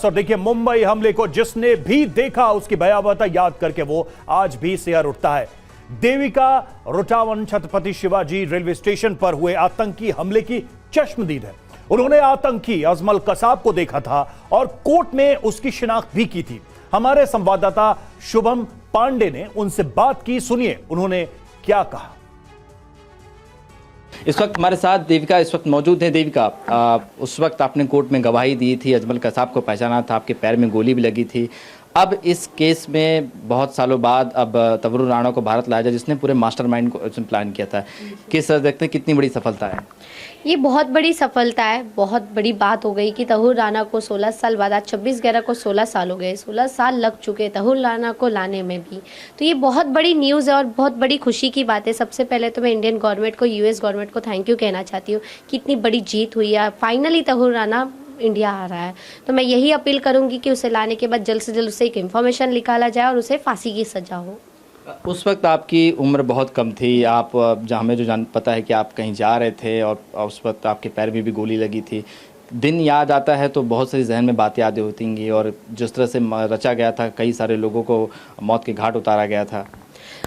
और देखिए मुंबई हमले को जिसने भी देखा उसकी भयावहता याद करके वो आज भी सिहर उठता है। देविका रोटावन छत्रपति शिवाजी रेलवे स्टेशन पर हुए आतंकी हमले की चश्मदीद है। उन्होंने आतंकी अजमल कसाब को देखा था और कोर्ट में उसकी शिनाख्त भी की थी। हमारे संवाददाता शुभम पांडे ने उनसे बात की, सुनिए उन्होंने क्या कहा। इस वक्त हमारे साथ देविका इस वक्त मौजूद है। देविका, उस वक्त आपने कोर्ट में गवाही दी थी, अजमल कसाब को पहचाना था, आपके पैर में गोली भी लगी थी। अब इस केस में बहुत सालों बाद अब तबरू राणा को भारत लाया जाए, जिसने पूरे मास्टरमाइंड को प्लान किया था। किस तरह देखते हैं, कितनी बड़ी सफलता है ये? बहुत बड़ी सफलता है। बहुत बड़ी बात हो गई कि तबरू राणा को 16 साल बाद, आज 26/11 को 16 साल हो गए, 16 साल लग चुके तबरू राणा को लाने में भी। तो ये बहुत बड़ी न्यूज़ है और बहुत बड़ी खुशी की बात है। सबसे पहले तो मैं इंडियन गवर्नमेंट को, यूएस गवर्नमेंट को थैंक यू कहना चाहती हूँ कि इतनी बड़ी जीत हुई है। फाइनली तबरू राणा इंडिया आ रहा है। तो मैं यही अपील करूंगी कि उसे लाने के बाद जल्द से जल्द उसे एक इन्फॉर्मेशन निकाला जाए और उसे फांसी की सजा हो। उस वक्त आपकी उम्र बहुत कम थी। आप जहाँ हमें जो पता है कि आप कहीं जा रहे थे और उस वक्त आपके पैर में भी गोली लगी थी। दिन याद आता है तो बहुत सारी जहन में बातें याद होती और जिस तरह से रचा गया था, कई सारे लोगों को मौत के घाट उतारा गया था।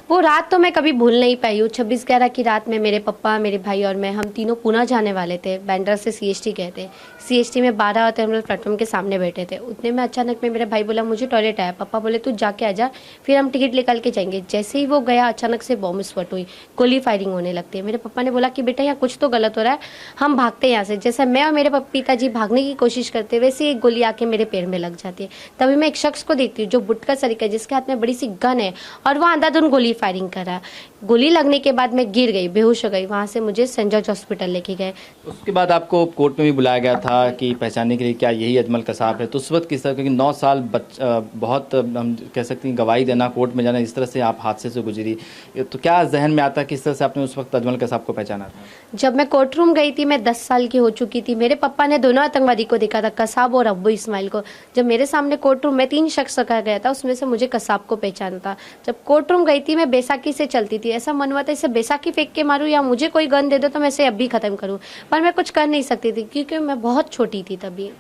वो रात तो मैं कभी भूल नहीं पाई हूँ। 26/11 की रात में मेरे पापा, मेरे भाई और मैं, हम तीनों पुणे जाने वाले थे। बैंड्रा से सीएसटी गए थे। सीएसटी में 12 और टर्मिनल प्लेटफॉर्म के सामने बैठे थे। उतने में अचानक में मेरा भाई बोला मुझे टॉयलेट आया। पापा बोले तू जाके आ जा, फिर हम टिकट निकाल के जाएंगे। जैसे ही वो गया, अचानक से बॉम्ब स्फोट हुई, गोली फायरिंग होने लगती है। मेरे पापा ने बोला कि बेटा यहाँ कुछ तो गलत हो रहा है, हम भागते हैं यहाँ से। जैसे मैं और मेरे पिताजी भागने की कोशिश करते, वैसे ही एक गोली आके मेरे पैर में लग जाती है। तभी मैं एक शख्स को देखती हूँ जो बुटका सरीका, जिसके हाथ में बड़ी सी गन है और वह अंधाधुंध गोली फायरिंग कर रहा है। गोली लगने के बाद मैं गिर गई, बेहोश हो गई। वहां से मुझे सेंट जॉर्ज हॉस्पिटल लेके गए। उसके बाद आपको कोर्ट में भी बुलाया गया था कि पहचानने के लिए क्या यही अजमल कसाब है। तो उस वक्त किस तरह, क्योंकि 9 साल बहुत हम कह सकते हैं गवाही देना, कोर्ट में जाना, इस तरह से आप हादसे से गुजरी, तो क्या जहन में आता, किस तरह से आपने उस वक्त अजमल कसाब को पहचाना था? जब मैं कोर्ट रूम गई थी, मैं 10 साल की हो चुकी थी। मेरे पापा ने दोनों आतंकवादी को देखा था, कसाब और अब्बू इस्माइल को। जब मेरे सामने कोर्ट रूम में 3 शख्स रखा गया था, उसमें से मुझे कसाब को पहचाना था। जब कोर्ट रूम गई थी, मैं बैसाखी से चलती थी। ऐसा मन हुआ था इसे बैसाखी फेंक के मारूं या मुझे कोई गन दे दो तो मैं इसे अभी खत्म करूं, पर मैं कुछ कर नहीं सकती थी क्योंकि मैं बहुत छोटी थी तभी।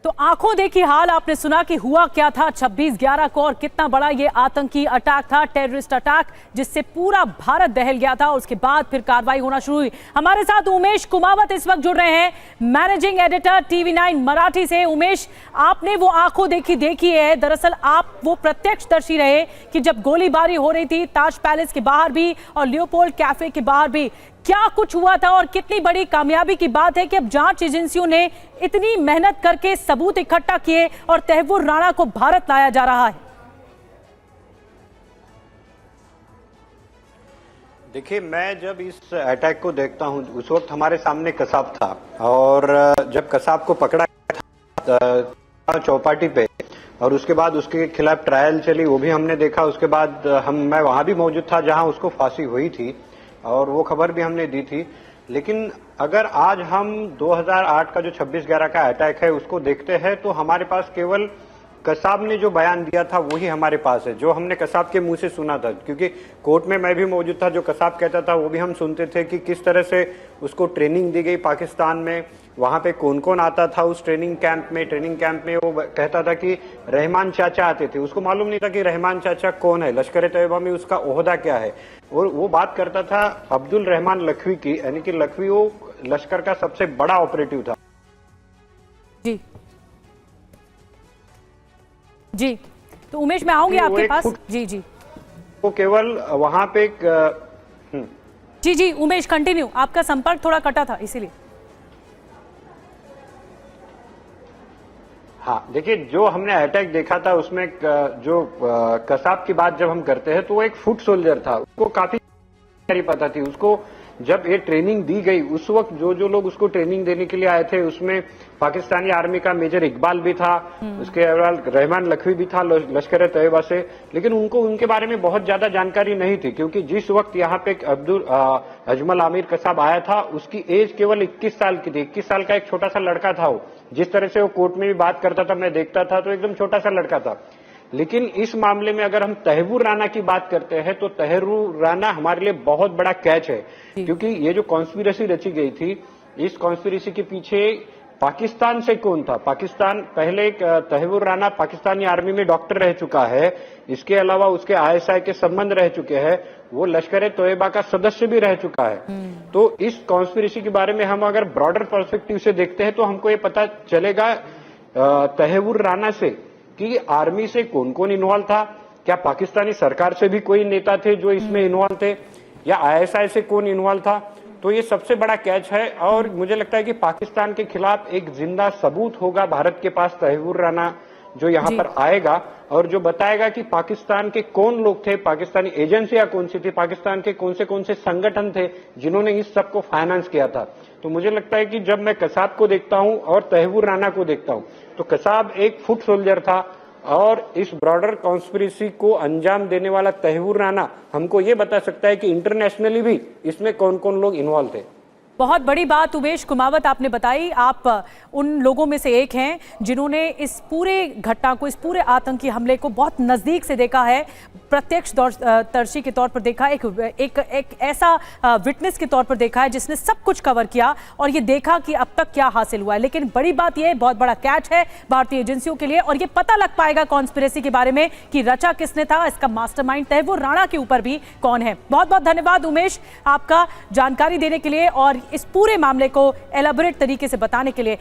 तो आंखों देखी हाल आपने सुना कि हुआ क्या था 26/11 को और कितना बड़ा ये आतंकी अटैक था, टेररिस्ट अटैक, जिससे पूरा भारत दहल गया था। उसके बाद फिर कार्रवाई होना शुरू हुई। हमारे साथ उमेश कुमावत इस वक्त जुड़ रहे हैं, मैनेजिंग एडिटर TV9 मराठी से। उमेश, आपने वो आंखों देखी है। दरअसल आप वो प्रत्यक्षदर्शी रहे कि जब गोलीबारी हो रही थी ताज पैलेस के बाहर भी और लियोपोल्ड कैफे के बाहर भी। क्या कुछ हुआ था और कितनी बड़ी कामयाबी की बात है कि अब जांच एजेंसियों ने इतनी मेहनत करके सबूत इकट्ठा किए और तहव्वुर राणा को भारत लाया जा रहा है? देखिए, मैं जब इस अटैक को देखता हूं, उस वक्त हमारे सामने कसाब था और जब कसाब को पकड़ा था चौपाटी पे और उसके बाद उसके खिलाफ ट्रायल चली, वो भी हमने देखा। उसके बाद मैं वहां भी मौजूद था जहां उसको फांसी हुई थी और वो खबर भी हमने दी थी। लेकिन अगर आज हम 2008 का जो 26/11 का अटैक है उसको देखते हैं तो हमारे पास केवल कसाब ने जो बयान दिया था वही हमारे पास है, जो हमने कसाब के मुंह से सुना था। क्योंकि कोर्ट में मैं भी मौजूद था, जो कसाब कहता था वो भी हम सुनते थे कि किस तरह से उसको ट्रेनिंग दी गई पाकिस्तान में, वहां पे कौन कौन आता था उस ट्रेनिंग कैंप में वो कहता था कि रहमान चाचा आते थे। उसको मालूम नहीं था कि रहमान चाचा कौन है, लश्कर तैयबा में उसका ओहदा क्या है। और वो बात करता था अब्दुल रहमान लखवी की, यानी कि लखवी वो लश्कर का सबसे बड़ा ऑपरेटिव था। जी, तो उमेश मैं आऊंगी आपके पास। जी, वो केवल वहां पे जी उमेश कंटिन्यू, आपका संपर्क थोड़ा कटा था इसीलिए। हाँ, देखिए, जो हमने अटैक देखा था उसमें जो कसाब की बात जब हम करते हैं तो वो एक फुट सोल्जर था, उसको काफी पता थी। उसको जब ये ट्रेनिंग दी गई उस वक्त जो लोग उसको ट्रेनिंग देने के लिए आए थे उसमें पाकिस्तानी आर्मी का मेजर इकबाल भी था, उसके अलावा रहमान लखवी भी था लश्कर तैयबा से। लेकिन उनको उनके बारे में बहुत ज्यादा जानकारी नहीं थी क्योंकि जिस वक्त यहाँ पे अजमल आमिर कसाब आया था उसकी एज केवल 21 साल की थी। 21 साल का एक छोटा सा लड़का था वो। जिस तरह से वो कोर्ट में भी बात करता था, मैं देखता था, तो एकदम छोटा सा लड़का था। लेकिन इस मामले में अगर हम तहव्वुर राणा की बात करते हैं तो तहव्वुर राणा हमारे लिए बहुत बड़ा कैच है, क्योंकि ये जो कॉन्स्पिरेसी रची गई थी, इस कॉन्स्पिरेसी के पीछे पाकिस्तान से कौन था? पाकिस्तान पहले तहव्वुर राना पाकिस्तानी आर्मी में डॉक्टर रह चुका है, इसके अलावा उसके आईएसआई के संबंध रह चुके हैं, वो लश्कर तोयबा का सदस्य भी रह चुका है। तो इस कॉन्स्पिरेसी के बारे में हम अगर ब्रॉडर पर्सपेक्टिव से देखते हैं तो हमको ये पता चलेगा तहव्वुर राना से कि आर्मी से कौन कौन इन्वॉल्व था, क्या पाकिस्तानी सरकार से भी कोई नेता थे जो इसमें इन्वॉल्व थे, या आईएसआई से कौन इन्वॉल्व था। तो ये सबसे बड़ा कैच है और मुझे लगता है कि पाकिस्तान के खिलाफ एक जिंदा सबूत होगा भारत के पास तहव्वुर राना जो यहाँ पर आएगा और जो बताएगा कि पाकिस्तान के कौन लोग थे, पाकिस्तानी एजेंसियां कौन सी थी, पाकिस्तान के कौन से संगठन थे जिन्होंने इस सब को फाइनेंस किया था। तो मुझे लगता है कि जब मैं कसाब को देखता हूं और तहव्वुर राना को देखता हूं तो कसाब एक फुट सोल्जर था और इस ब्रॉडर कॉन्स्पिरेसी को अंजाम देने वाला तहव्वुर राना हमको ये बता सकता है कि इंटरनेशनली भी इसमें कौन कौन लोग इन्वॉल्व थे। बहुत बड़ी बात उमेश कुमावत आपने बताई। आप उन लोगों में से एक हैं जिन्होंने इस पूरे घटना को, इस पूरे आतंकी हमले को बहुत नज़दीक से देखा है, प्रत्यक्षदर्शी के तौर पर देखा, एक ऐसा विटनेस के तौर पर देखा है जिसने सब कुछ कवर किया और ये देखा कि अब तक क्या हासिल हुआ है। लेकिन बड़ी बात यह बहुत बड़ा कैच है भारतीय एजेंसियों के लिए और ये पता लग पाएगा कॉन्स्पिरेसी के बारे में कि रचा किसने था, इसका मास्टरमाइंड तहव्वुर राणा के ऊपर भी कौन है। बहुत बहुत धन्यवाद उमेश आपका जानकारी देने के लिए और इस पूरे मामले को एलाबोरेट तरीके से बताने के लिए।